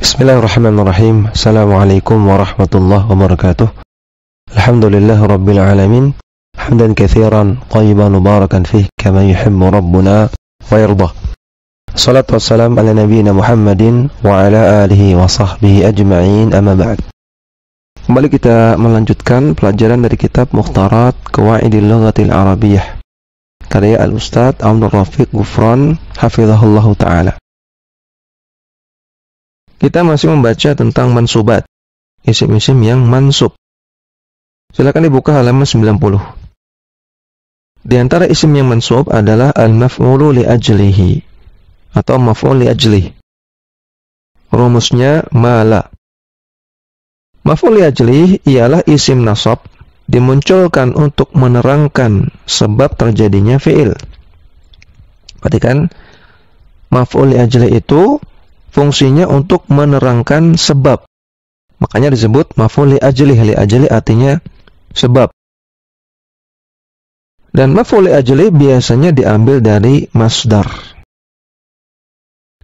Bismillahirrahmanirrahim. Assalamualaikum warahmatullahi wabarakatuh. Alhamdulillah rabbil alamin. Hamdan katsiran thayyiban mubarakan fih kama yuhibbu rabbuna wa yardah. Salatu wassalam ala nabiyyina Muhammadin wa ala alihi wa sahbihi ajma'in, amma ba'd. Kembali kita melanjutkan pelajaran dari kitab Mukhtarat Qawaidil Lughatil Arabiyyah karya Al-Ustaz Abdul Rafiq Ghufran hafizahullahu ta'ala. Kita masih membaca tentang mansubat, isim-isim yang mansub. Silakan dibuka halaman 90. Di antara isim yang mansub adalah al-maf'ulu li ajlihi atau maf'ul li ajlih. Rumusnya mala. Maf'ul li ajlih ialah isim nasab dimunculkan untuk menerangkan sebab terjadinya fi'il. Perhatikan, maf'ul li ajlih itu fungsinya untuk menerangkan sebab. Makanya disebut maf'ul li ajlih. Li ajlih artinya sebab. Dan maf'ul li ajlih biasanya diambil dari masdar.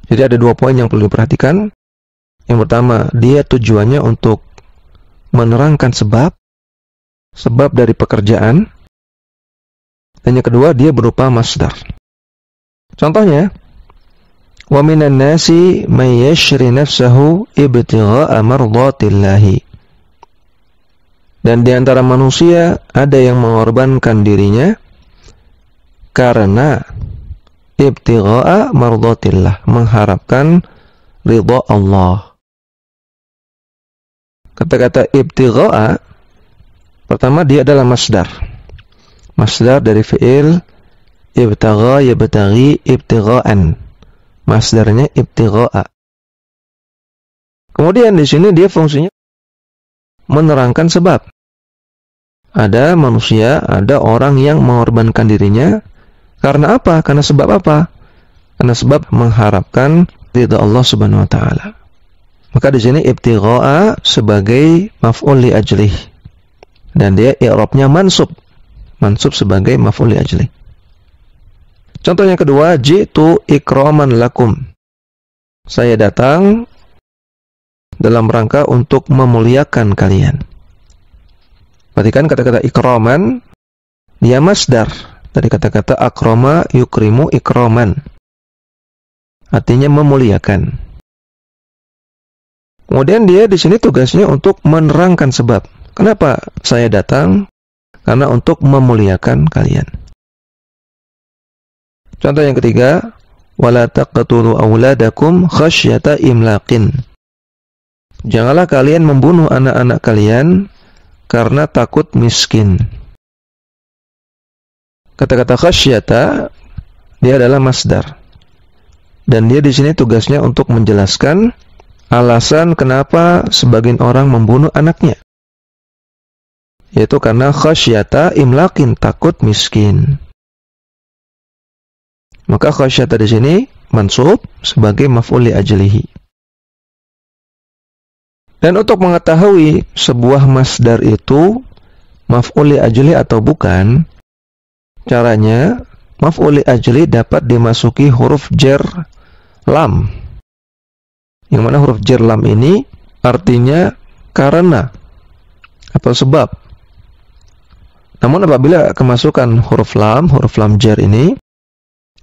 Jadi ada dua poin yang perlu diperhatikan. Yang pertama, dia tujuannya untuk menerangkan sebab dari pekerjaan. Dan yang kedua, dia berupa masdar. Contohnya, wa minan nasi may yashri nafsahu ibtigha'a mardatillahi. Dan di antara manusia ada yang mengorbankan dirinya karena ibtigha'a mardatillah, mengharapkan ridha Allah. Kata-kata ibtigha'a pertama dia adalah masdar. Masdar dari fi'il ibtigha yabtaghi ibtigha'an. Masdarnya ibtigha'a. Kemudian di sini dia fungsinya menerangkan sebab. Ada manusia, ada orang yang mengorbankan dirinya karena apa? Karena sebab apa? Karena sebab mengharapkan ridha Allah Subhanahu wa taala. Maka di sini ibtigha'a sebagai maf'ul li ajlih. Dan dia i'rabnya mansub. Mansub sebagai maf'ul li ajlih. Contoh yang kedua, jitu ikraman lakum. Saya datang dalam rangka untuk memuliakan kalian. Perhatikan kata-kata ikraman, dia masdar dari kata-kata akrama yukrimu ikraman. Artinya memuliakan. Kemudian dia di sini tugasnya untuk menerangkan sebab. Kenapa saya datang? Karena untuk memuliakan kalian. Contoh yang ketiga, wala taqtulu auladakum khasyata imlaqin. Janganlah kalian membunuh anak-anak kalian karena takut miskin. Kata-kata khasyata dia adalah masdar. Dan dia di sini tugasnya untuk menjelaskan alasan kenapa sebagian orang membunuh anaknya. Yaitu karena khasyata imlaqin, takut miskin. Maka khasyata di sini mansub sebagai maf'ul li ajlihi. Dan untuk mengetahui sebuah masdar itu maf'ul li ajli atau bukan, caranya maf'ul li ajli dapat dimasuki huruf jar lam. Yang mana huruf jar lam ini artinya karena atau sebab. Namun apabila kemasukan huruf lam jar ini,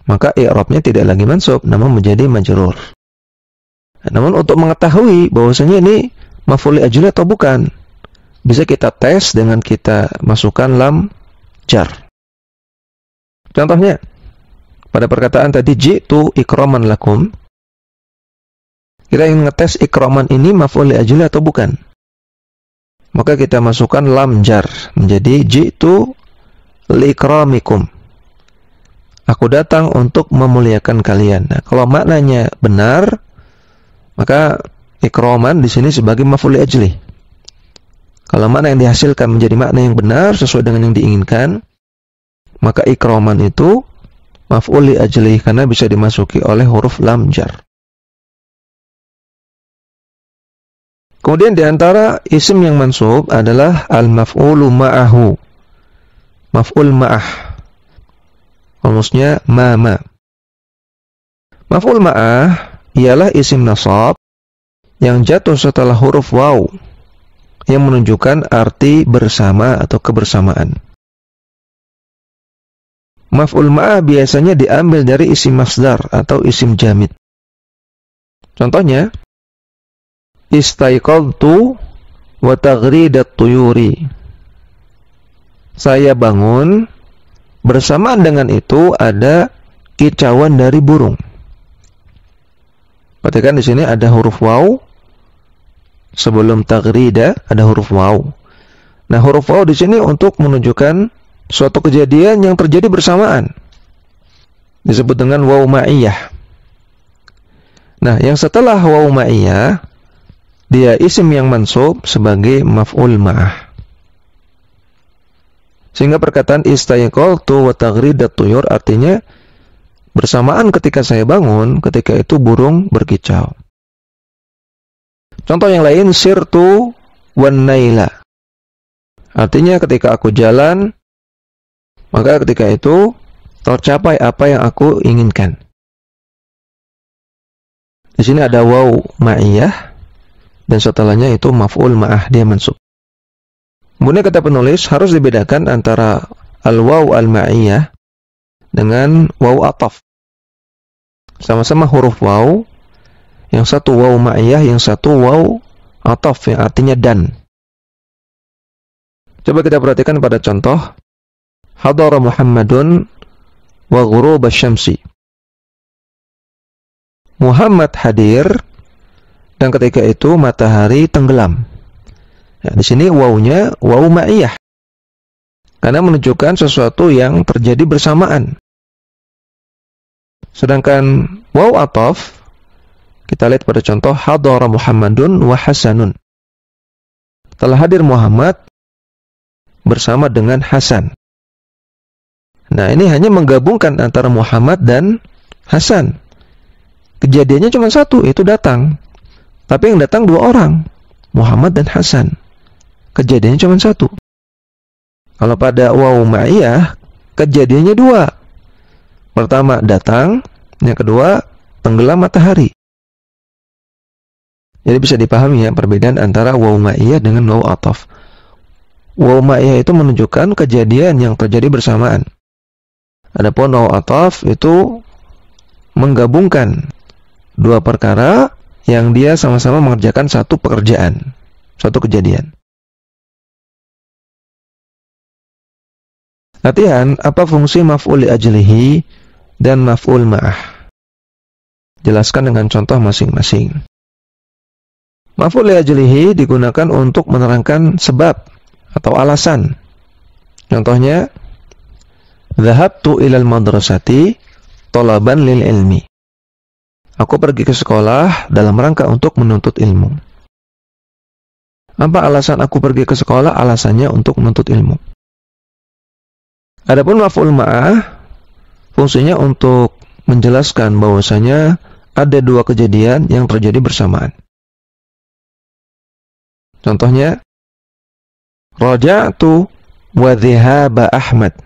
maka i'rabnya tidak lagi mansub, namun menjadi majrur. Namun untuk mengetahui bahwasanya ini maf'ul li ajli atau bukan, bisa kita tes dengan kita masukkan lam jar. Contohnya, pada perkataan tadi jitu ikraman lakum, kita ingin ngetes ikraman ini maf'ul li ajli atau bukan. Maka kita masukkan lam jar menjadi jitu li ikramikum. Aku datang untuk memuliakan kalian. Nah, kalau maknanya benar, maka ikraman di sini sebagai maf'ul li ajli. Kalau makna yang dihasilkan menjadi makna yang benar sesuai dengan yang diinginkan, maka ikraman itu maf'ul li ajli karena bisa dimasuki oleh huruf lam jar. Kemudian di antara isim yang mansub adalah al-maf'ulu ma'ahu. Maf'ul ma'ah. Rumusnya ma. Maf'ul ma'ah ialah isim nasab yang jatuh setelah huruf waw yang menunjukkan arti bersama atau kebersamaan. Maf'ul ma'ah biasanya diambil dari isim masdar atau isim jamid. Contohnya, istaiqadtu wa taghridat tuyuri. Saya bangun, bersamaan dengan itu ada kicauan dari burung. Perhatikan di sini ada huruf waw. Sebelum taghrida ada huruf waw. Nah, huruf waw di sini untuk menunjukkan suatu kejadian yang terjadi bersamaan. Disebut dengan waw ma'iyah. Nah, yang setelah waw ma'iyah, dia isim yang mansub sebagai maf'ul ma'ah. Sehingga perkataan istaiqaltu wa taghridat tuyur artinya bersamaan ketika saya bangun, ketika itu burung berkicau. Contoh yang lain, sirtu wan naila. Artinya ketika aku jalan, maka ketika itu tercapai apa yang aku inginkan. Di sini ada waw ma'iyah dan setelahnya itu maf'ul ma'ah, dia mansub. Kemudian kata penulis harus dibedakan antara al-waw al-ma'iyah dengan waw ataf. Sama-sama huruf waw. Yang satu waw ma'iyah, yang satu waw ataf yang artinya dan. Coba kita perhatikan pada contoh. Hadara Muhammadun wa ghurub asy-syamsi. Muhammad hadir dan ketika itu matahari tenggelam. Ya, di sini wawnya waw ma'iyah. Karena menunjukkan sesuatu yang terjadi bersamaan. Sedangkan waw ataf, kita lihat pada contoh hadara Muhammadun wa Hasanun. Telah hadir Muhammad bersama dengan Hasan. Nah, ini hanya menggabungkan antara Muhammad dan Hasan. Kejadiannya cuma satu, itu datang. Tapi yang datang dua orang, Muhammad dan Hasan. Kejadiannya cuma satu. Kalau pada waw ma'iyah, kejadiannya dua. Pertama datang, yang kedua tenggelam matahari. Jadi bisa dipahami ya perbedaan antara waw ma'iyah dengan waw ataf. Waw ma'iyah itu menunjukkan kejadian yang terjadi bersamaan. Adapun waw ataf itu menggabungkan dua perkara yang dia sama-sama mengerjakan satu pekerjaan, satu kejadian. Latihan, apa fungsi maf'ul li ajlihi dan maf'ul ma'ah? Jelaskan dengan contoh masing-masing. Maf'ul li ajlihi digunakan untuk menerangkan sebab atau alasan. Contohnya, dhahabtu ilal madrasati talaban lil ilmi. Aku pergi ke sekolah dalam rangka untuk menuntut ilmu. Apa alasan aku pergi ke sekolah? Alasannya untuk menuntut ilmu. Adapun maf'ul ma'ah, fungsinya untuk menjelaskan bahwasanya ada dua kejadian yang terjadi bersamaan. Contohnya, raja'tu wa dhahaba Ahmad.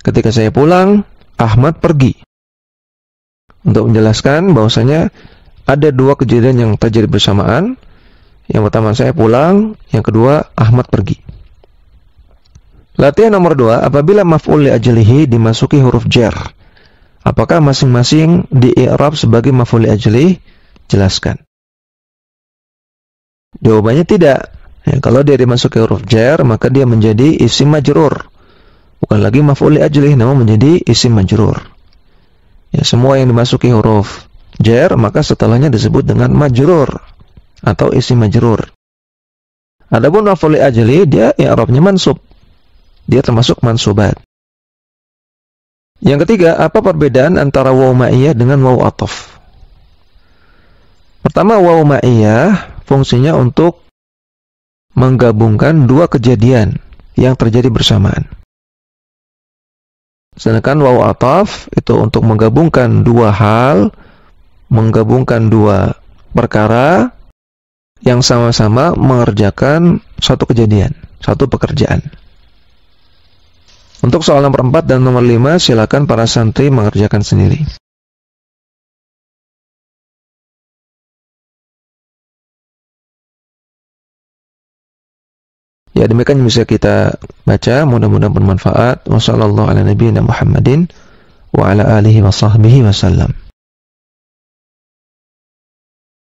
Ketika saya pulang, Ahmad pergi. Untuk menjelaskan bahwasanya ada dua kejadian yang terjadi bersamaan. Yang pertama saya pulang, yang kedua Ahmad pergi. Latihan nomor 2, apabila maf'ul li ajlihi dimasuki huruf jar, apakah masing-masing di-i'rab sebagai maf'ul li ajlihi? Jelaskan. Jawabannya tidak. Ya, kalau dia dimasuki huruf jar, maka dia menjadi isim majrur. Bukan lagi maf'ul li ajlihi, namun menjadi isim majrur. Ya, semua yang dimasuki huruf jar, maka setelahnya disebut dengan majrur atau isim majrur. Adapun maf'ul li ajlihi, dia i'rabnya mansub. Dia termasuk mansubat. Yang ketiga, apa perbedaan antara waw ma'iyah dengan waw ataf? Pertama, waw ma'iyah fungsinya untuk menggabungkan dua kejadian yang terjadi bersamaan. Sedangkan waw ataf itu untuk menggabungkan dua hal, menggabungkan dua perkara yang sama-sama mengerjakan satu kejadian, satu pekerjaan. Untuk soal nomor 4 dan nomor 5, silakan para santri mengerjakan sendiri. Ya, demikian yang bisa kita baca, mudah-mudahan bermanfaat. Wassallallahu ala nabiyyina Muhammadin wa ala alihi wa sahbihi wasallam.